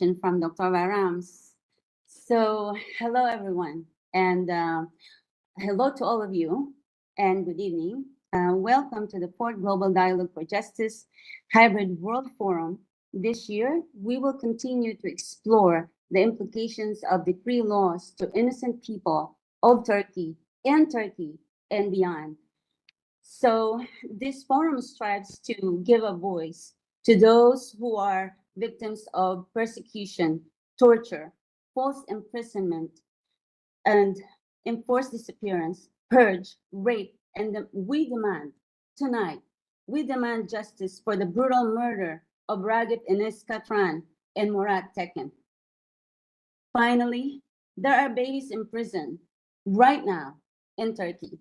from Dr. Bayram. So, hello everyone, and hello to all of you, and good evening. Welcome to the Fourth Global Dialogue for Justice Hybrid World Forum. This year, we will continue to explore the implications of decree laws to innocent people of Turkey, in Turkey, and beyond. So, this forum strives to give a voice to those who are victims of persecution, torture, false imprisonment, and enforced disappearance, purge, rape, and tonight, we demand justice for the brutal murder of Ragip Enes Katran and Murat Tekin. Finally, there are babies in prison right now in Turkey.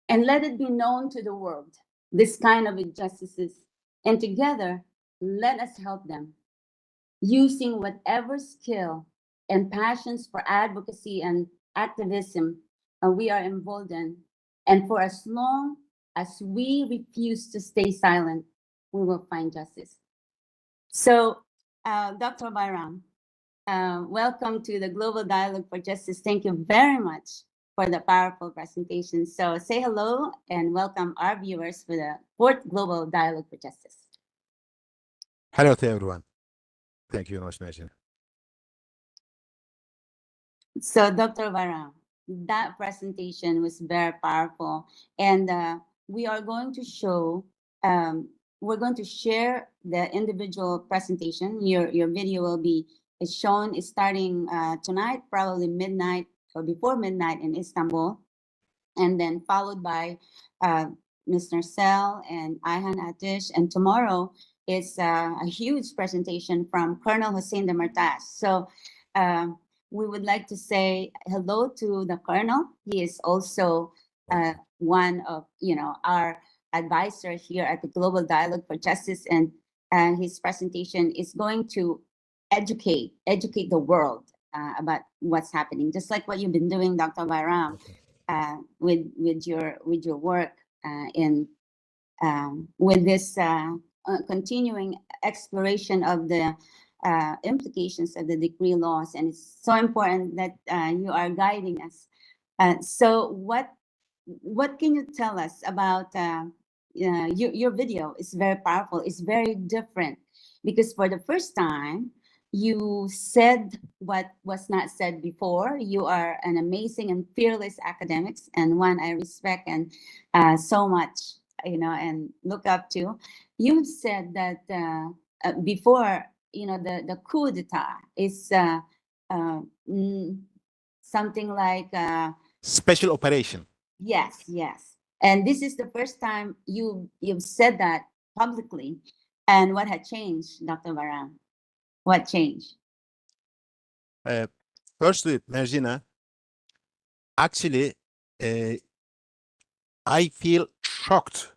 And let it be known to the world, this kind of injustices, and together, let us help them, using whatever skill and passions for advocacy and activism we are involved in. And for as long as we refuse to stay silent, we will find justice. So, Dr. Bayram, welcome to the Global Dialogue for Justice. Thank you very much for the powerful presentation. So say hello and welcome our viewers for the Fourth Global Dialogue for Justice. Hello to everyone. Thank you very much, Merj. So Dr. Bayram, that presentation was very powerful. And we are going to show, we're going to share the individual presentation. Your video will be shown starting tonight, probably midnight, or before midnight in Istanbul, and then followed by Mr. Sel and Ayhan Atish. And tomorrow is a huge presentation from Colonel Hussein Demirtas. So we would like to say hello to the Colonel. He is also one of our advisors here at the Global Dialogue for Justice, and his presentation is going to educate the world about what's happening, just like what you've been doing, Dr. Bayram, with your work with this continuing exploration of the implications of the decree laws. And it's so important that you are guiding us. So what can you tell us about your video? Is very powerful. It's very different because for the first time, you said what was not said before. You are an amazing and fearless academic, and one I respect and so much, and look up to. You've said that before, the coup d'etat is something like special operation. Yes. And this is the first time you've said that publicly. And what had changed, Dr. Bayram? What changed? Firstly, Merjina, actually, I feel shocked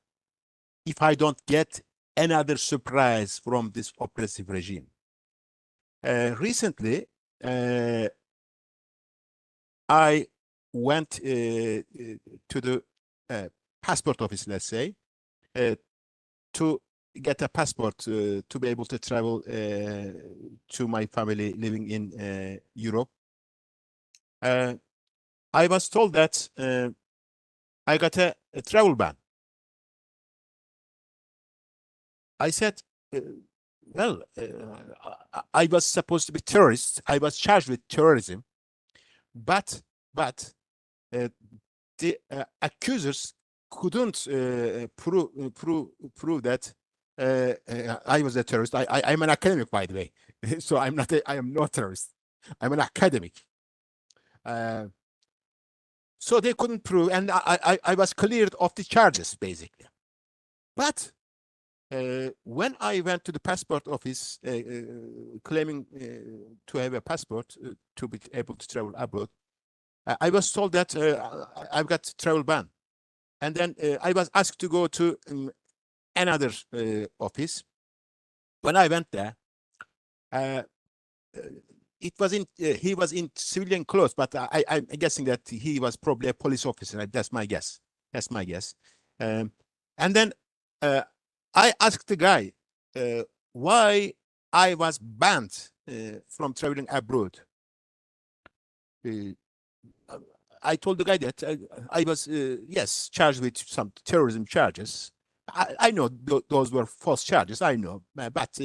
if I don't get another surprise from this oppressive regime. Recently, I went to the passport office, let's say, to get a passport to be able to travel to my family living in Europe. I was told that I got a travel ban. I said, well, I was supposed to be terrorist. I was charged with terrorism, but the accusers couldn't prove that I was a terrorist. I'm an academic, by the way. So I am not a terrorist. I'm an academic. So they couldn't prove, and I was cleared of the charges, basically. But when I went to the passport office claiming to have a passport to be able to travel abroad, I was told that I've got travel ban. And then I was asked to go to another office. When I went there, he was in civilian clothes, but I'm guessing that he was probably a police officer. That's my guess. And then I asked the guy why I was banned from traveling abroad. I told the guy that I was, yes, charged with some terrorism charges. I know those were false charges, I know, but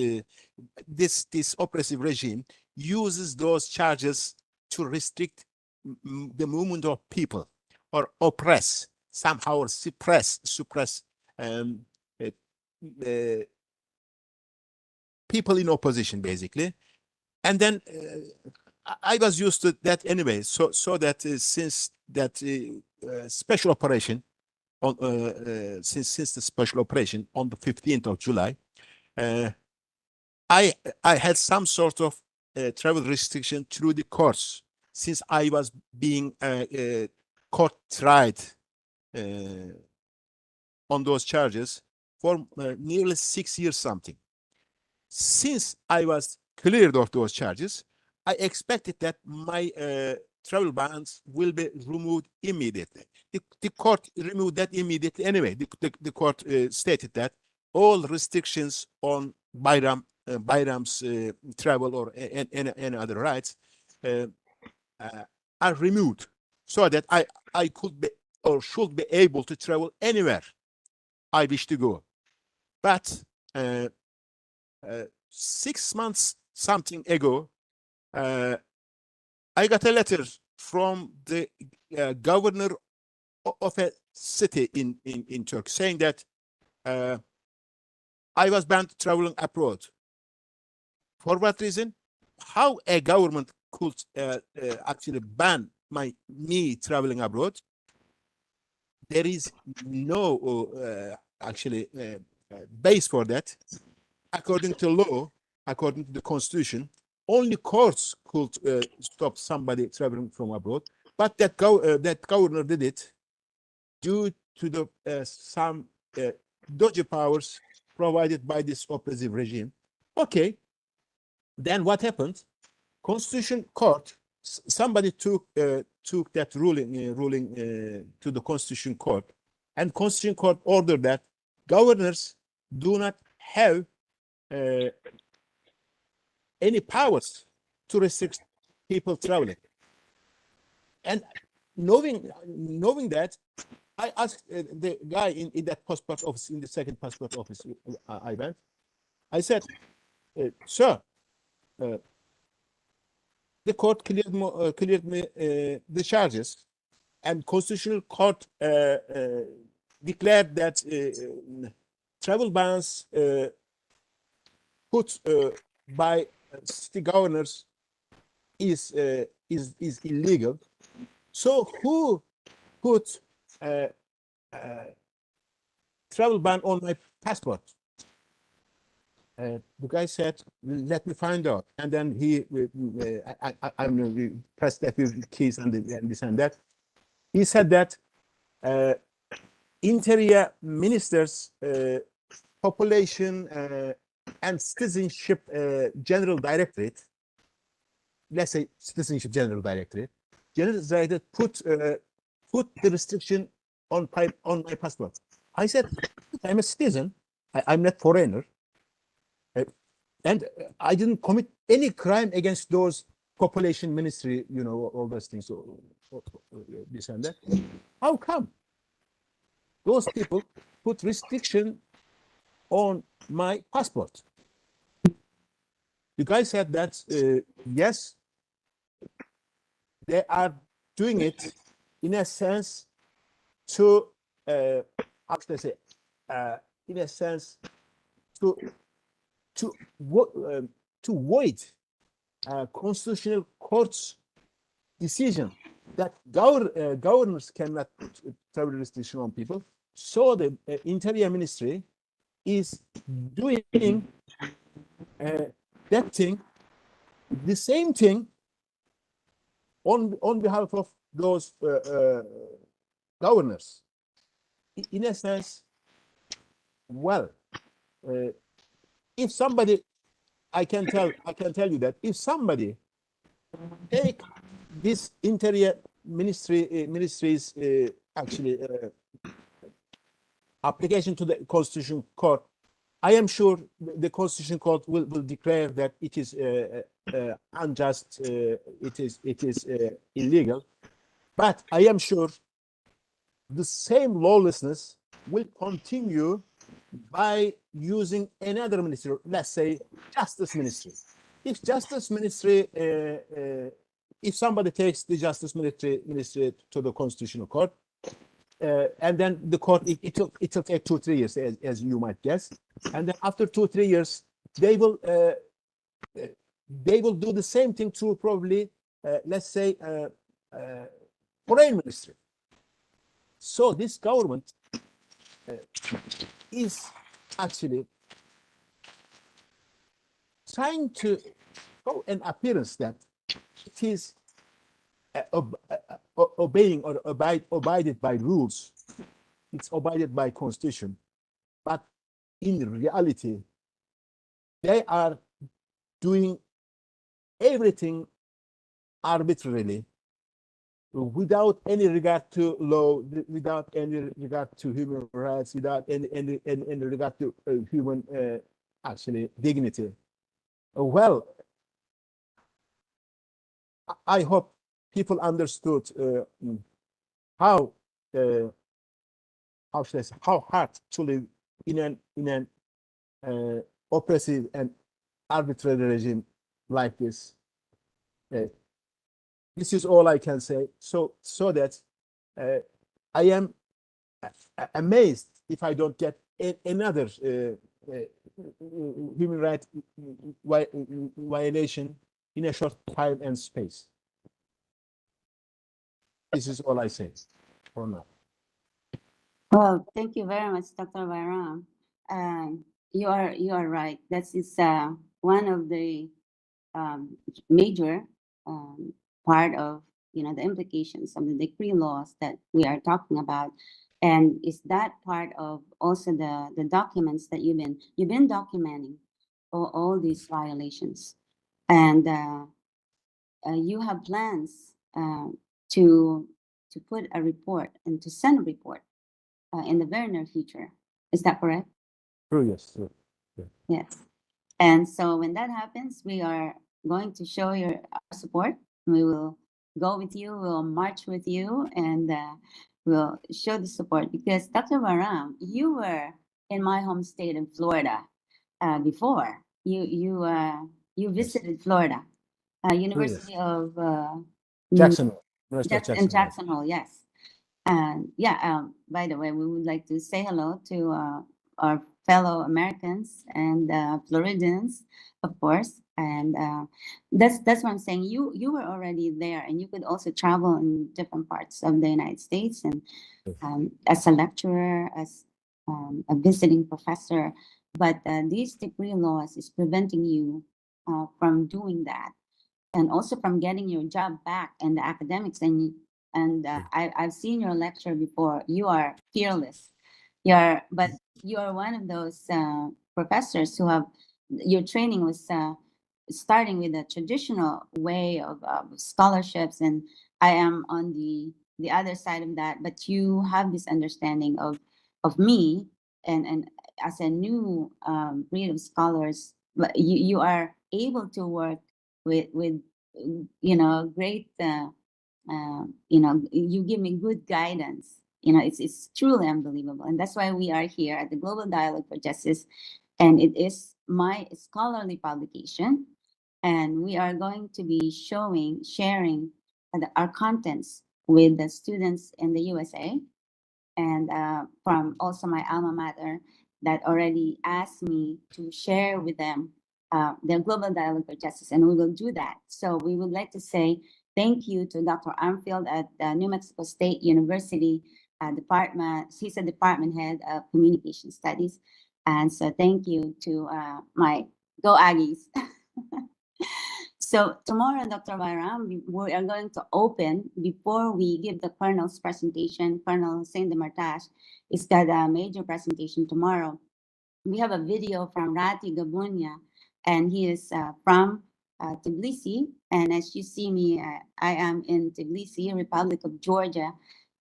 this oppressive regime uses those charges to restrict the movement of people, or oppress, somehow, or suppress um, uh, uh, people in opposition, basically. And then I was used to that anyway. So that since that special operation on since the special operation on the 15th of July, uh, I had some sort of travel restriction through the courts, since I was being court tried on those charges for nearly 6 years something. Since I was cleared of those charges, I expected that my travel bans will be removed immediately. The court removed that immediately anyway. The court stated that all restrictions on Bayram's travel, or any other rights uh, are removed, so that I could be, or should be, able to travel anywhere I wish to go. But uh, 6 months something ago, I got a letter from the governor of a city in Turkey, saying that I was banned traveling abroad. For what reason? How a government could actually ban me traveling abroad? There is no actually base for that. According to law, according to the constitution, only courts could stop somebody traveling from abroad. But that governor did it due to the some dodgy powers provided by this oppressive regime. Okay, then what happened? Constitution Court, somebody took that ruling to the Constitution Court, and Constitution Court ordered that governors do not have any powers to restrict people traveling. And knowing that, I asked the guy in that passport office, in the second passport office I went. I said, sir, the court cleared me the charges, and Constitutional Court declared that travel bans put by city governors is illegal. So who put travel ban on my passport? The guy said, "Let me find out." And then he, pressed a few keys and this and that. He said that Interior Minister's Population and Citizenship General Directorate, let's say Citizenship General Directorate, put the restriction on my passport. I said, I'm a citizen. I'm not foreigner. And I didn't commit any crime against those population ministry, all those things, so this and that. How come those people put restriction on my passport? The guy said that, yes, they are doing it in a sense to, how should I say, in a sense to void constitutional court's decision that governors cannot put travel restriction on people. So the Interior Ministry is doing that thing, the same thing, on behalf of those governors. In a sense, well, if somebody, I can tell you that if somebody take this Interior Ministry's actually application to the Constitution Court I am sure the Constitution Court will declare that it is unjust, it is illegal. But I am sure the same lawlessness will continue by using another ministry, let's say Justice Ministry. If Justice Ministry, if somebody takes the Justice Ministry to the Constitutional Court, and then the court, it'll take 2-3 years, as you might guess, and then after 2-3 years, they will do the same thing to probably, let's say, foreign ministry. So this government is actually trying to show an appearance that it is obeying or abided by rules. It's abided by constitution, but in reality, they are doing everything arbitrarily, without any regard to law, without any regard to human rights, without any regard to human actually dignity. Well, I hope people understood how should I say, how hard to live in an oppressive and arbitrary regime like this. This is all I can say. So that I am amazed if I don't get another human rights violation in a short time and space. This is all I say for now. Well, thank you very much, Dr. Bayram. You are right. That is one of the major part of the implications of the decree laws that we are talking about, and is that part of also the documents that you've been documenting all these violations, and you have plans to put a report and to send a report in the very near future. Is that correct? True, yes. True. Yeah. Yes. And so when that happens, we are going to show our support. We will go with you, we'll march with you, and we'll show the support. Because Dr. Bayram, you were in my home state in Florida before. You visited Florida, University of Jacksonville. Jacksonville, yes. And yeah, by the way, we would like to say hello to our fellow Americans and Floridians, of course. And that's what I'm saying. You were already there, and you could also travel in different parts of the United States, and as a lecturer, as a visiting professor. But these decree laws is preventing you from doing that, and also from getting your job back in the academics. And I've seen your lecture before. You are fearless. But you are one of those professors who have your training was starting with a traditional way of scholarships, and I am on the other side of that. But you have this understanding of me, and as a new breed of scholars, but you are able to work with great you give me good guidance. It's truly unbelievable, and that's why we are here at the Global Dialogue for Justice, and it is my scholarly publication, and we are going to be sharing our contents with the students in the USA, and from also my alma mater that already asked me to share with them the Global Dialogue for Justice, and we will do that. So we would like to say thank you to Dr. Armfield at New Mexico State University department. He's a department head of communication studies. And so thank you to my Go Aggies. So tomorrow, Dr. Bayram, we are going to open, before we give the Colonel's presentation, Colonel Saint Demartage, is got a major presentation tomorrow. We have a video from Rati Gabunya, and he is from Tbilisi. And as you see me, I am in Tbilisi, Republic of Georgia.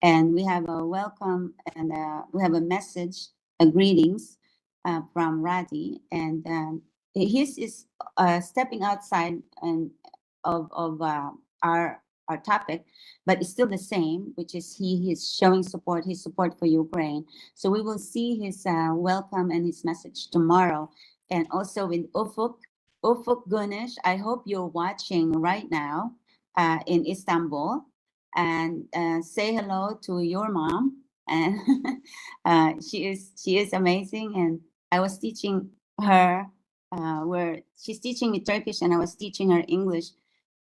And we have a welcome, and we have a message, greetings from Radi, and his is stepping outside and of our topic, but it's still the same, which is he is showing support, his support for Ukraine. So we will see his welcome and his message tomorrow, and also with Ufuk Gunesh. I hope you're watching right now in Istanbul, and say hello to your mom. And she is amazing, and I was teaching her where she's teaching me Turkish, and I was teaching her English,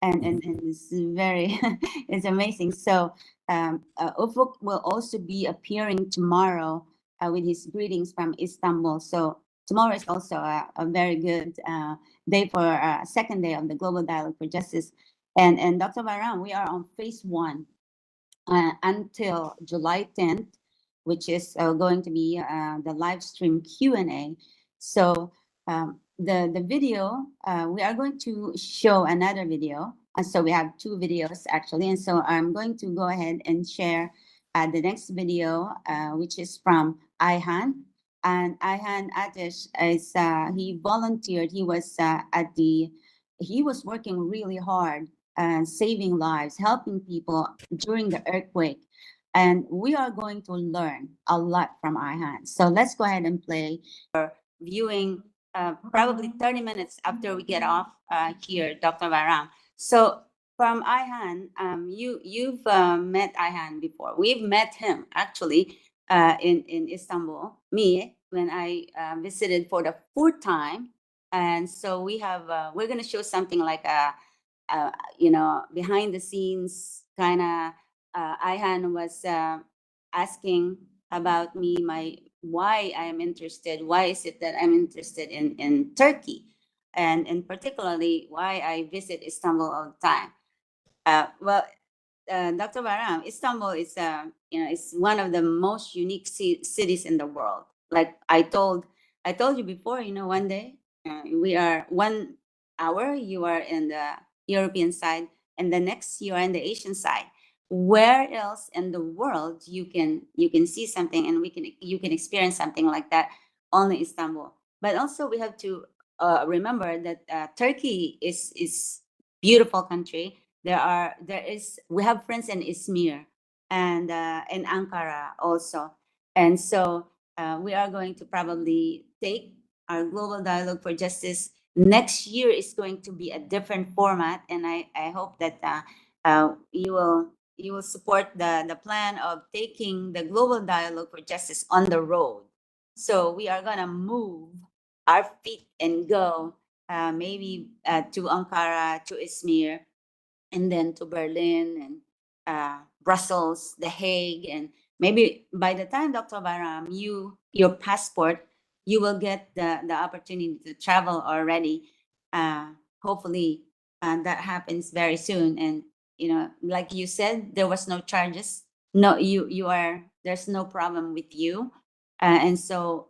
and it's very it's amazing. So Ufuk will also be appearing tomorrow with his greetings from Istanbul. So tomorrow is also a very good day for second day of the Global Dialogue for Justice. And Dr. Bayram, we are on phase one until July 10th, which is going to be the live stream Q&A. So the video, we are going to show another video. So we have two videos actually. And so I'm going to go ahead and share the next video, which is from Ayhan. And Ayhan Atesh is, he volunteered, he was he was working really hard and saving lives, helping people during the earthquake. And we are going to learn a lot from Ayhan. So let's go ahead and play viewing probably 30 minutes after we get off here, Dr. Varam. So from Ayhan, you've met Ayhan before. We've met him actually in Istanbul. Me, when I visited for the fourth time, and so we have we're gonna show something like a behind the scenes kind of. Ayhan was asking about me, my why I'm interested. Why is it that I'm interested in Turkey, and particularly why I visit Istanbul all the time. Well, Dr. Baram, Istanbul is is one of the most unique cities in the world. Like I told you before, one day we are 1 hour. You are in the European side, and the next you are in the Asian side. Where else in the world you can see something and you can experience something like that? Only Istanbul. But also we have to remember that Turkey is beautiful country. We have friends in Izmir and in Ankara also, and so we are going to probably take our global dialogue for justice. Next year is going to be a different format, and I hope that you will support the plan of taking the global dialogue for justice on the road. So we are gonna move our feet and go maybe to Ankara, to Izmir, and then to Berlin and Brussels, The Hague, and maybe by the time, Dr. Baram, your passport, you will get the opportunity to travel already. Hopefully, that happens very soon. And like you said, there was no charges. No, you are there's no problem with you, and so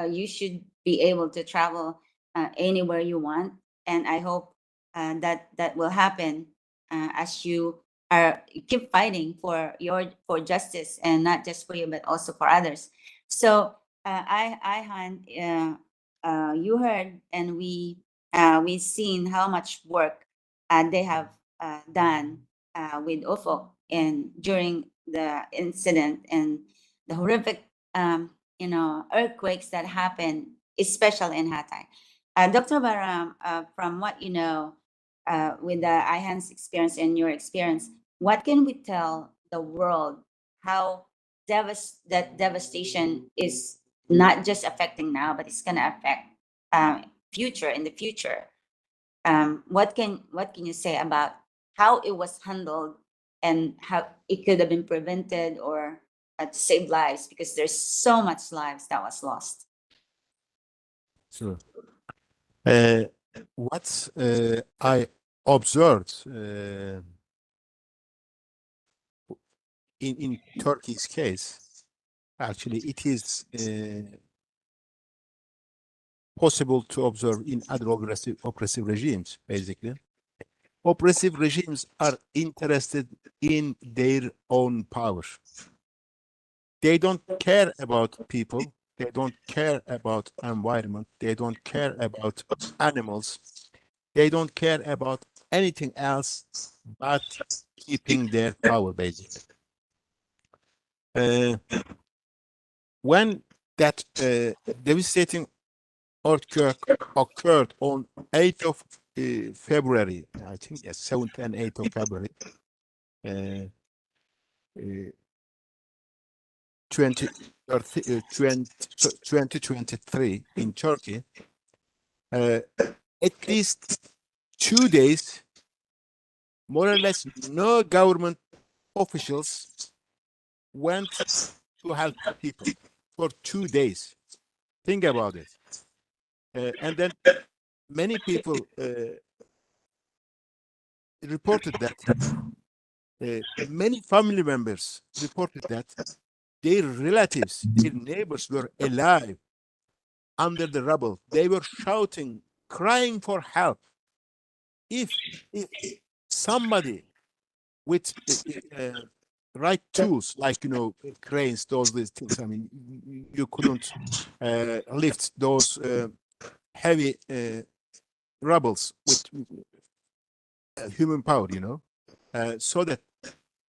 you should be able to travel anywhere you want. And I hope that will happen as you keep fighting for justice, and not just for you but also for others. So you heard, and we seen how much work they have done with Ufuk and during the incident and the horrific earthquakes that happened, especially in Hatay. Dr. Baram, from what you know, with the Ayhan's experience and your experience, what can we tell the world how that devastation is not just affecting now, but it's going to affect future in the future? What can you say about how it was handled and how it could have been prevented or to save lives, because there's so much lives that was lost. So, what I observed in Turkey's case, actually, it is possible to observe in other oppressive regimes. Basically, oppressive regimes are interested in their own power. They don't care about people. They don't care about environment. They don't care about animals. They don't care about anything else but keeping their power, basically. When that devastating earthquake occurred on 8th of February, I think, yes, 7th and 8th of February, uh, uh, 2023 in Turkey, at least 2 days, more or less, no government officials went to help people for 2 days. Think about it. And then many people reported that, many family members reported that their relatives, their neighbors were alive under the rubble. They were shouting, crying for help. If, if somebody with right tools, like, cranes, these things, I mean, you couldn't lift those heavy rubbles with human power, so that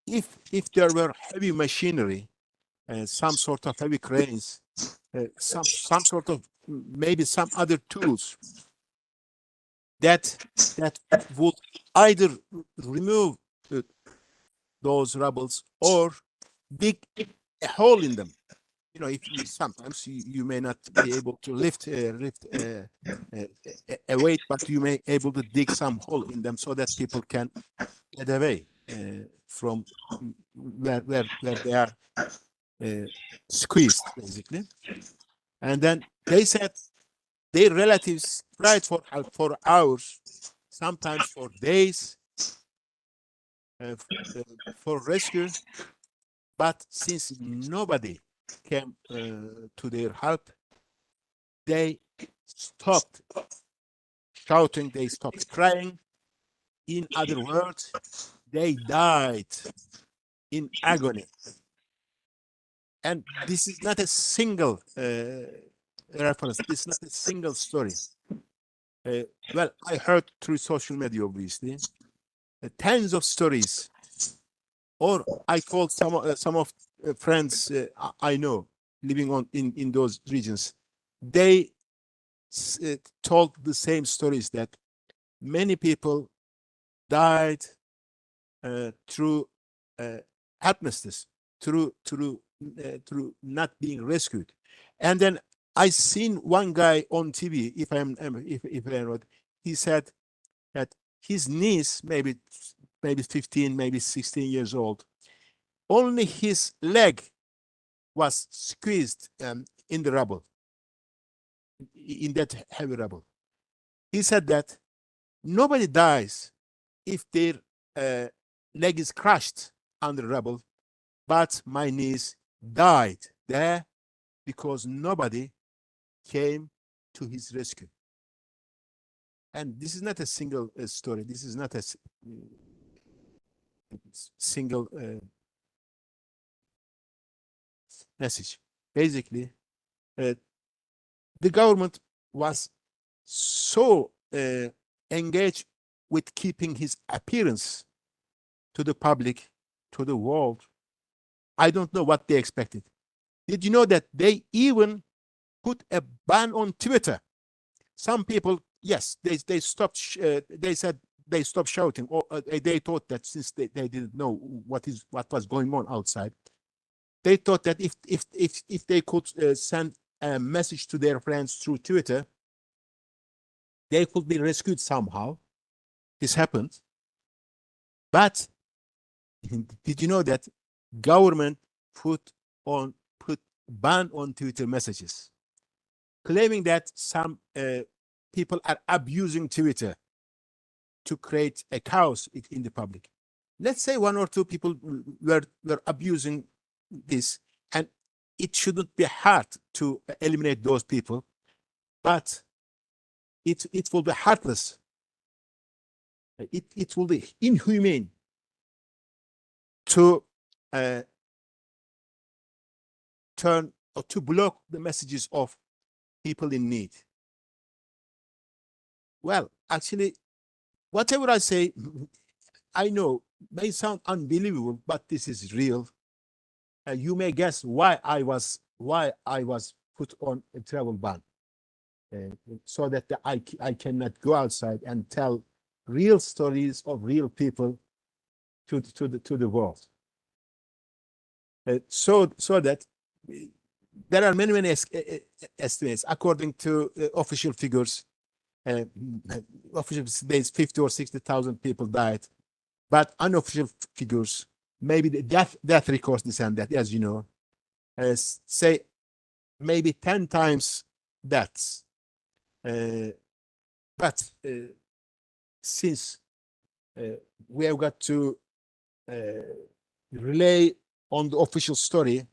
if there were heavy machinery, some sort of heavy cranes, some sort of, maybe some other tools that would either remove those rubbles or dig a hole in them. If sometimes you may not be able to lift a weight, but you may able to dig some hole in them so that people can get away from where they are squeezed, basically. And then they said their relatives tried for help for hours, sometimes for days, for rescue. But since nobody came to their help, they stopped shouting, they stopped crying. In other words, they died in agony. And this is not a single reference, this is not a single story. Well, I heard through social media, obviously, tens of stories, or I called some of friends I know living in those regions. They told the same stories, that many people died through helplessness, through not being rescued. And then I seen one guy on TV, if I'm not, he said that his niece, maybe 15, maybe 16 years old, only his leg was squeezed in the rubble, in that heavy rubble. He said that nobody dies if their leg is crushed under rubble, but my niece died there because nobody came to his rescue. And this is not a single story. This is not a single message. Basically, the government was so engaged with keeping his appearance to the public, to the world. I don't know what they expected. Did you know that they even put a ban on Twitter? Some people, yes, they stopped. They said they stopped shouting, or they thought that since they didn't know what was going on outside, they thought that if they could send a message to their friends through Twitter, they could be rescued somehow. This happened. But did you know that government put ban on Twitter messages, claiming that some people are abusing Twitter to create a chaos in the public? Let's say one or two people were abusing this, and it shouldn't be hard to eliminate those people, but it will be heartless. It will be inhumane to turn or to block the messages of people in need. Well, actually, whatever I say, I know may sound unbelievable, but this is real. You may guess why I was put on a travel ban, so that I cannot go outside and tell real stories of real people to the world. So that there are many estimates according to official figures. Official days 50 or 60,000 people died, but unofficial figures, maybe the death records this and that, as you know, say maybe 10 times deaths. But since we have got to rely on the official story,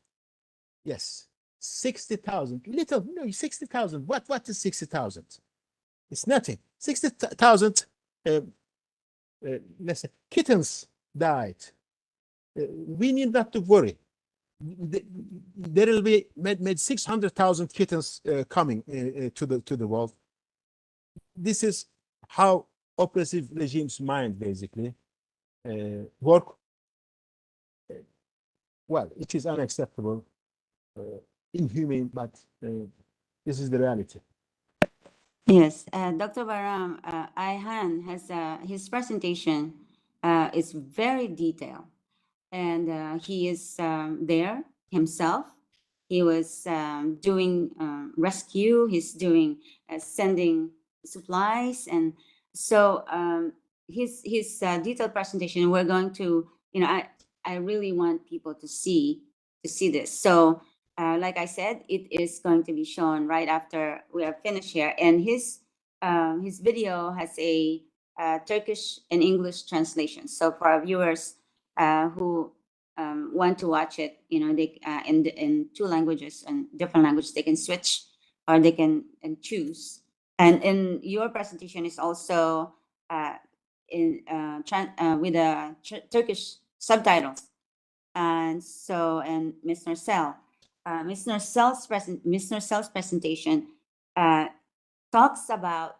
yes, 60,000, little, no, 60,000. What is 60,000? It's nothing. 60,000, let's say, kittens died. We need not to worry. There will be maybe 600,000 kittens coming to the world. This is how oppressive regimes' mind basically work. Well, it is unacceptable, inhumane, but this is the reality. Yes, Dr. Bayram, Ayhan has his presentation is very detailed, and he is there himself. He was doing rescue. He's doing sending supplies, and so his detailed presentation. We're going to, I really want people to see this. So like I said, it is going to be shown right after we are finished here. And his video has a Turkish and English translation. So for our viewers who want to watch it, they in two languages and different languages, they can switch or they can choose. And in your presentation is also with a Turkish subtitles. And so, and Ms. Narcel's presentation talks about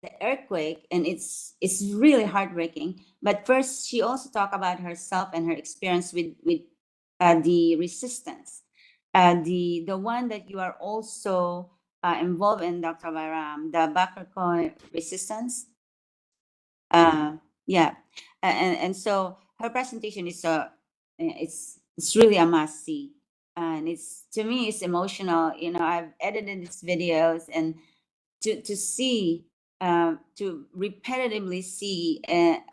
the earthquake, and it's really heartbreaking. But first, she also talked about herself and her experience with the resistance, the one that you are also involved in, Dr. Bayram, the Bakr resistance. Yeah, and so her presentation is it's really a must see, and it's, to me, it's emotional. I've edited these videos, and to see to repetitively see, and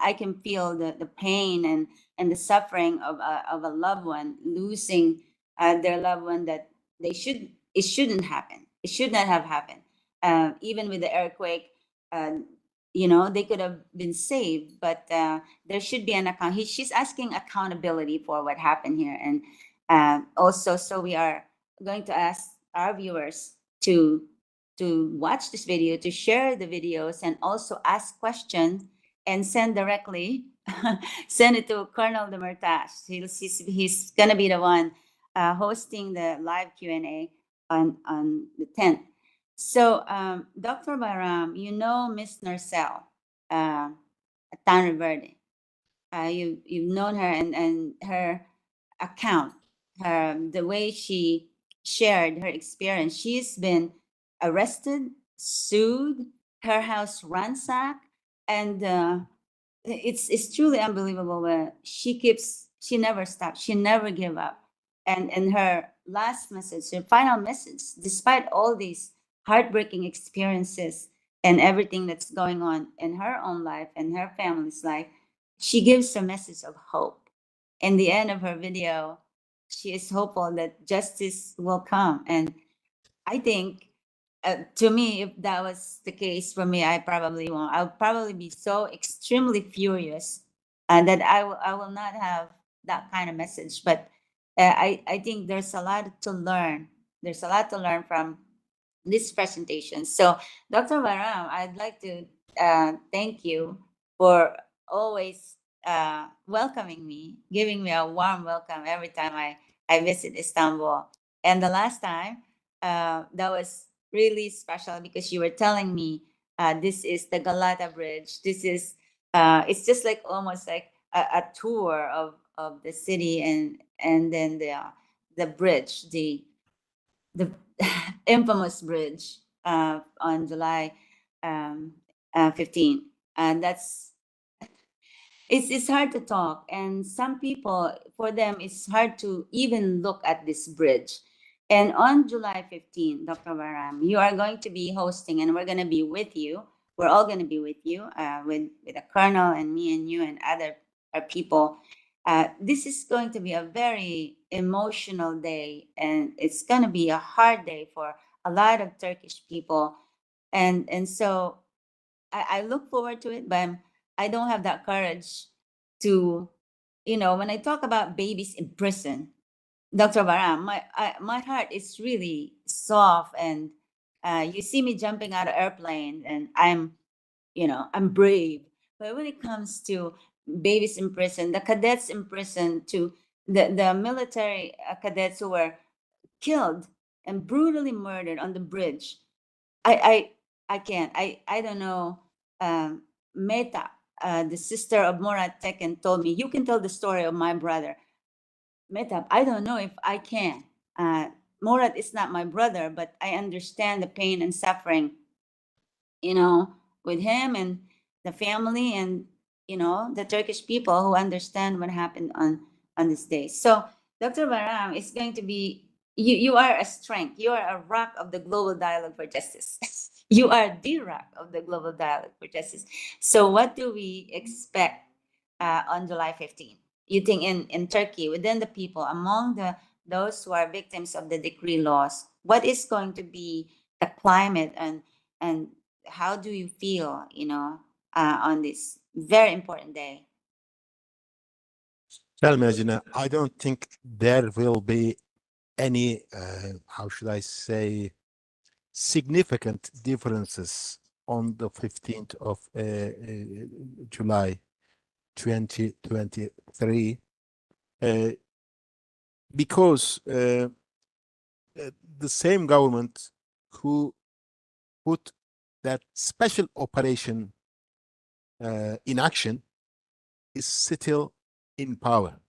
I can feel the pain and the suffering of a loved one losing their loved one, that it shouldn't happen. It should not have happened. Even with the earthquake, uh, they could have been saved, but there should be an account. She's asking accountability for what happened here, and also, so we are going to ask our viewers to watch this video, to share the videos, and also ask questions and send directly, send it to Colonel Demirtas. He's going to be the one hosting the live Q&A on the 10th. So, Dr. Bayram, Miss Narcel at Tanre Verde. You've known her, and her account, the way she shared her experience. She's been arrested, sued, her house ransacked, and it's truly unbelievable. Where she never stopped, she never gave up, and her last message, her final message, despite all these heartbreaking experiences and everything that's going on in her own life and her family's life, she gives a message of hope. In the end of her video, she is hopeful that justice will come. And I think, to me, if that was the case for me, I probably won't. I'll probably be so extremely furious, that I will not have that kind of message. But I think there's a lot to learn. There's a lot to learn from this presentation. So, Dr. Varam, I'd like to thank you for always welcoming me, giving me a warm welcome every time I visit Istanbul. And the last time, that was really special because you were telling me, this is the Galata Bridge. This is, it's just like almost like a tour of the city, and then the bridge, the infamous bridge, on July, um, 15. And that's, it's hard to talk, and some people, for them it's hard to even look at this bridge. And on July 15, Dr. Varam, you are going to be hosting, and we're going to be with you. We're all going to be with you, with the colonel and me and you and other people. This is going to be a very emotional day, and it's going to be a hard day for a lot of Turkish people. And so I look forward to it, but I don't have that courage to, when I talk about babies in prison, Dr. Baram, my heart is really soft, and you see me jumping out of airplane, and I'm brave. But when it comes to babies in prison, the cadets in prison, to the military cadets who were killed and brutally murdered on the bridge, I I can't. I don't know. Meta, the sister of Murat Tekin, told me, you can tell the story of my brother. Meta, I don't know if I can. Murat is not my brother, but I understand the pain and suffering, you know, with him and the family, and the Turkish people who understand what happened on this day. So, Dr. Baram is going to be, you. You are a strength. You are a rock of the global dialogue for justice. You are the rock of the global dialogue for justice. So, what do we expect on July 15th? You think in Turkey, within the people, among those who are victims of the decree laws, what is going to be the climate, and how do you feel, on this very important day? Well, Mergina, I don't think there will be any, how should I say, significant differences on the 15th of July 2023, because the same government who put that special operation in action is still in power.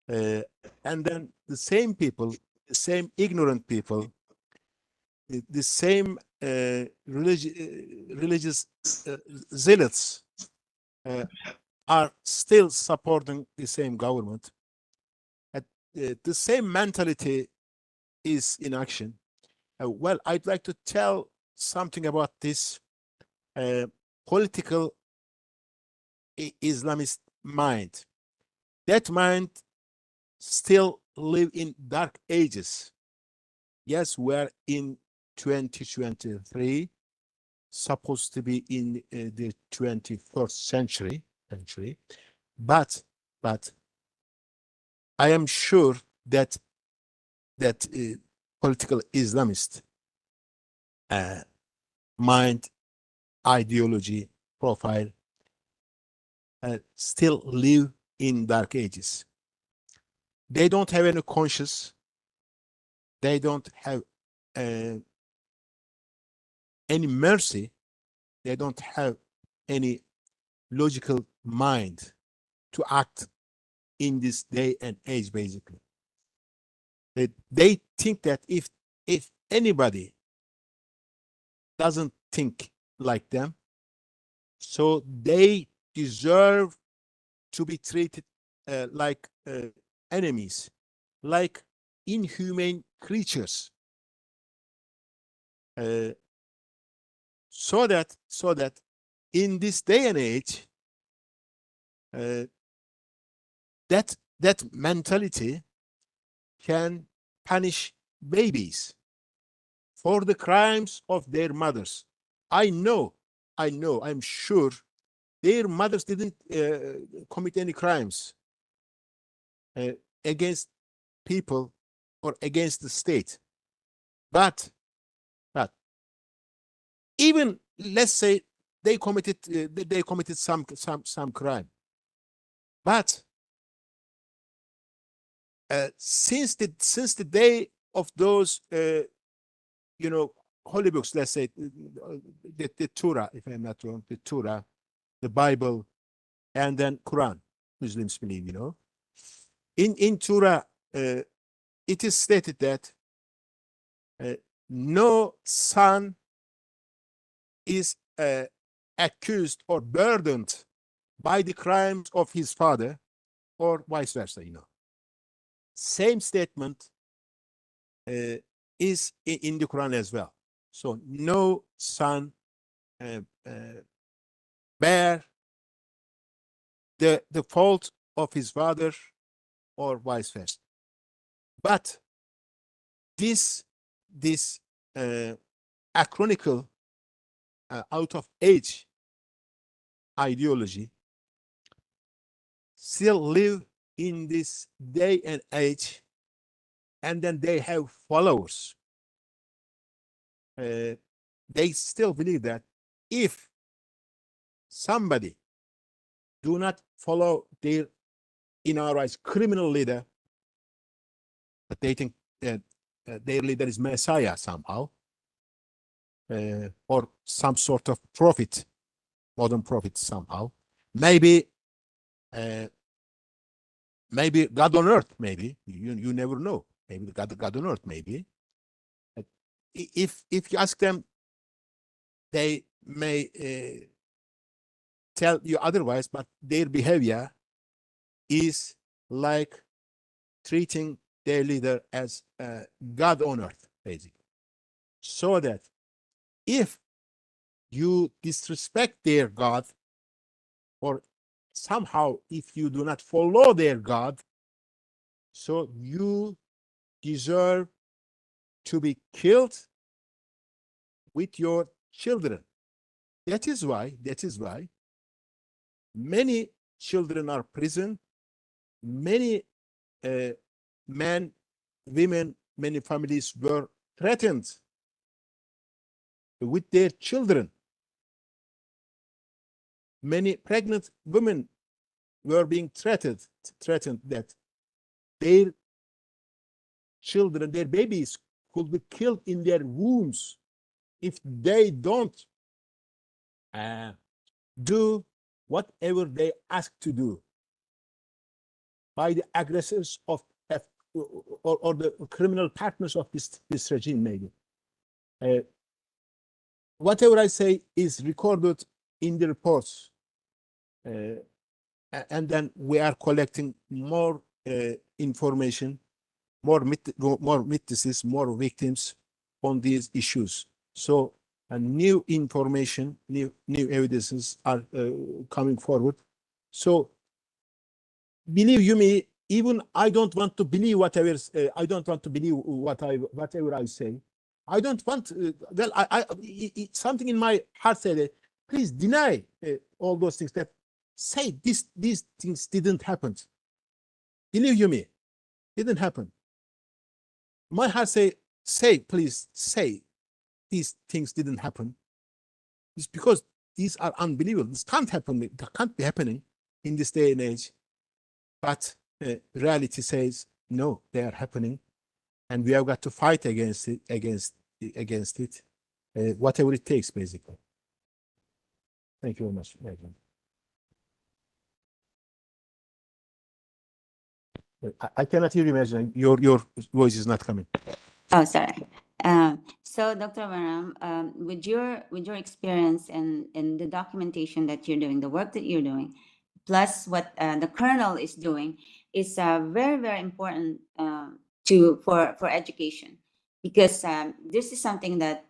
And then the same people, the same ignorant people, the same religious zealots are still supporting the same government. The same mentality is in action. Well, I'd like to tell something about this political Islamist mind. That mind still live in dark ages. Yes, we're in 2023, supposed to be in the 21st century, but I am sure that political Islamist mind, ideology, profile still live in dark ages. They don't have any conscience. They don't have any mercy. They don't have any logical mind to act in this day and age, basically. They think that if anybody doesn't think like them, so they deserve to be treated like enemies, like inhumane creatures. So that in this day and age, that mentality can punish babies for the crimes of their mothers. I'm sure their mothers didn't commit any crimes against people or against the state. But even, let's say, they committed some crime, but since the day of those holy books, let's say the Torah, if I'm not wrong, the Torah, the Bible, and then Quran, Muslims believe, in Torah, it is stated that no son is accused or burdened by the crimes of his father, or vice versa. Same statement is in the Quran as well. So no son bear the fault of his father, or vice versa. But this acronical out of age ideology still live in this day and age, and then they have followers. They still believe that if somebody do not follow their, in our eyes, criminal leader, but they think that their leader is Messiah somehow, or some sort of prophet, modern prophet somehow, maybe God on earth, maybe you never know, maybe God on earth, maybe. If you ask them, they may tell you otherwise, but their behavior is like treating their leader as God on earth, basically. So that if you disrespect their God, or somehow if you do not follow their God, so you deserve to be killed with your children. That is why many children are prison. Many men, women, many families were threatened with their children. Many pregnant women were being threatened that their children, their babies, could be killed in their wombs if they don't do whatever they ask to do by the aggressors of or the criminal partners of this regime, maybe. Whatever I say is recorded in the reports, and then we are collecting more information, more witnesses, more victims on these issues. So new information, new evidences are coming forward. So believe you me, even I don't want to believe whatever I don't want to believe whatever I say. I don't want. Well, something in my heart said, please deny all those things that say these things didn't happen. Believe you me, didn't happen. My heart say, please say these things didn't happen. It's because these are unbelievable. This can't happen. It can't be happening in this day and age. But reality says no, they are happening, and we have got to fight against it, whatever it takes, basically. Thank you very much. I cannot hear you, Merj. Your voice is not coming. Oh, sorry. So, Dr. Bayram, with your experience and the documentation that you're doing, the work that you're doing, plus what the Colonel is doing, is very, very important for education, because this is something that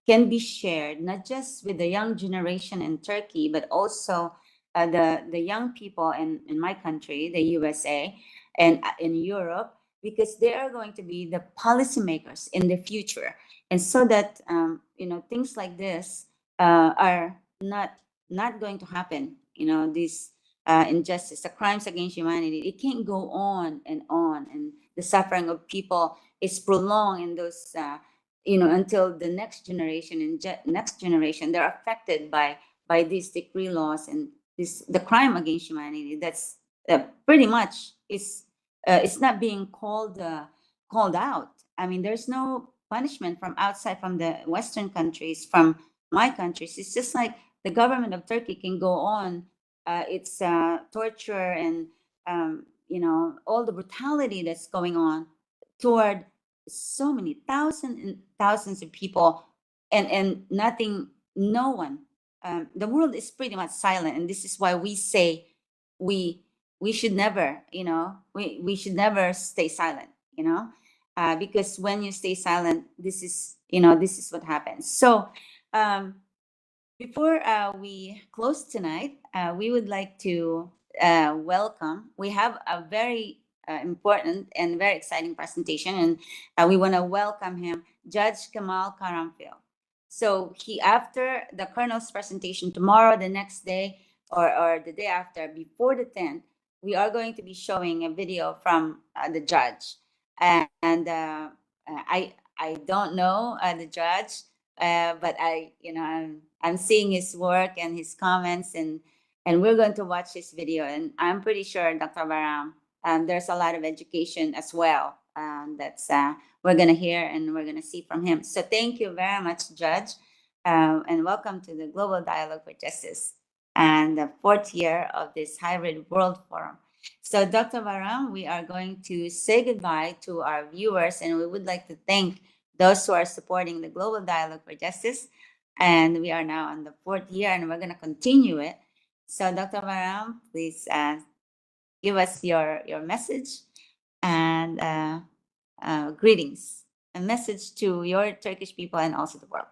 can be shared not just with the young generation in Turkey, but also the young people in my country, the USA, and in Europe, because they are going to be the policymakers in the future, and so that things like this are not going to happen. This injustice, the crimes against humanity, it can't go on, and the suffering of people is prolonged in those until the next generation and next generation, they're affected by these decree laws and the crime against humanity. That's pretty much is it's not being called out. I mean, there's no punishment from outside, from the Western countries, from my countries. It's just like the government of Turkey can go on its torture and all the brutality that's going on toward so many thousands and thousands of people, and nothing, no one. The world is pretty much silent, and this is why we say we we should never, we should never stay silent, because when you stay silent, this is what happens. So before we close tonight, we would like to welcome. We have a very important and very exciting presentation, and we want to welcome him, Judge Kamal Karamfil. So he, after the Colonel's presentation tomorrow, the next day, or the day after, before the 10th, we are going to be showing a video from the judge, and I don't know the judge, but I'm seeing his work and his comments, and we're going to watch his video. And I'm pretty sure, Dr. Baram, there's a lot of education as well that's we're gonna hear and we're gonna see from him. So thank you very much, Judge, and welcome to the Global Dialogue for Justice and the 4th year of this Hybrid World Forum. So, Dr. Baram, we are going to say goodbye to our viewers, and we would like to thank those who are supporting the Global Dialogue for Justice. And we are now on the 4th year, and we're going to continue it. So, Dr. Baram, please give us your message and greetings, a message to your Turkish people and also the world.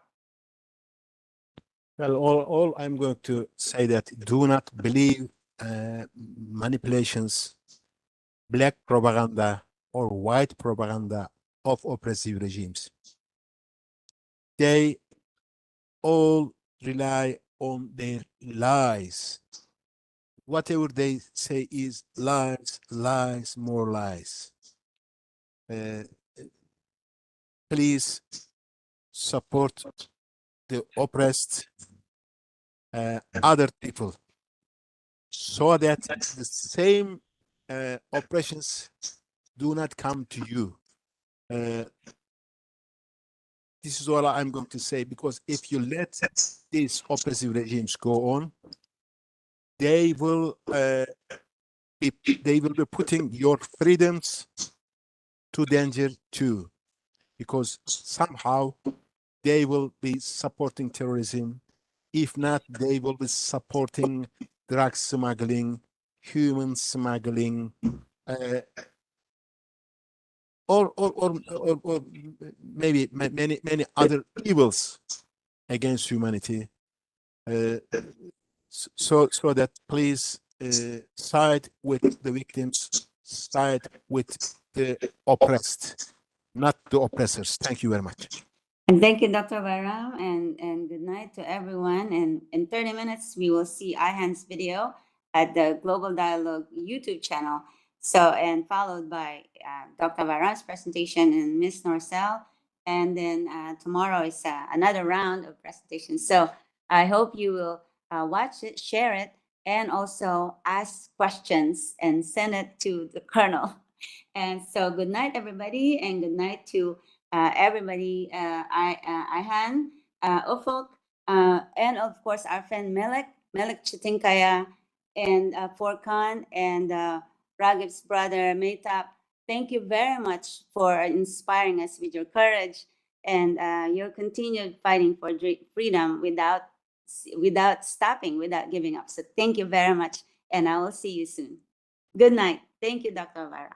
Well, all I'm going to say that do not believe manipulations, black propaganda, or white propaganda of oppressive regimes. They all rely on their lies. Whatever they say is lies, lies, more lies. Please support the oppressed other people so that the same oppressions do not come to you. This is all I'm going to say, because if you let these oppressive regimes go on, they will be putting your freedoms to danger too, because somehow they will be supporting terrorism. If not, they will be supporting drug smuggling, human smuggling, or maybe many other evils against humanity. So that please side with the victims, side with the oppressed, not the oppressors. Thank you very much. And thank you, Dr. Bayram, and good night to everyone. And in 30 minutes, we will see Ihan's video at the Global Dialogue YouTube channel. So, and followed by Dr. Bayram's presentation and Ms. Norcel. And then tomorrow is another round of presentations. So I hope you will watch it, share it, and also ask questions and send it to the Colonel. And so good night, everybody, and good night to everybody, Ihan, Ufuk, and of course our friend Melek Chitinkaya, and Forkan, and Ragib's brother Maytap. Thank you very much for inspiring us with your courage and your continued fighting for freedom without stopping, without giving up. So thank you very much, and I will see you soon. Good night. Thank you, Dr. Vara.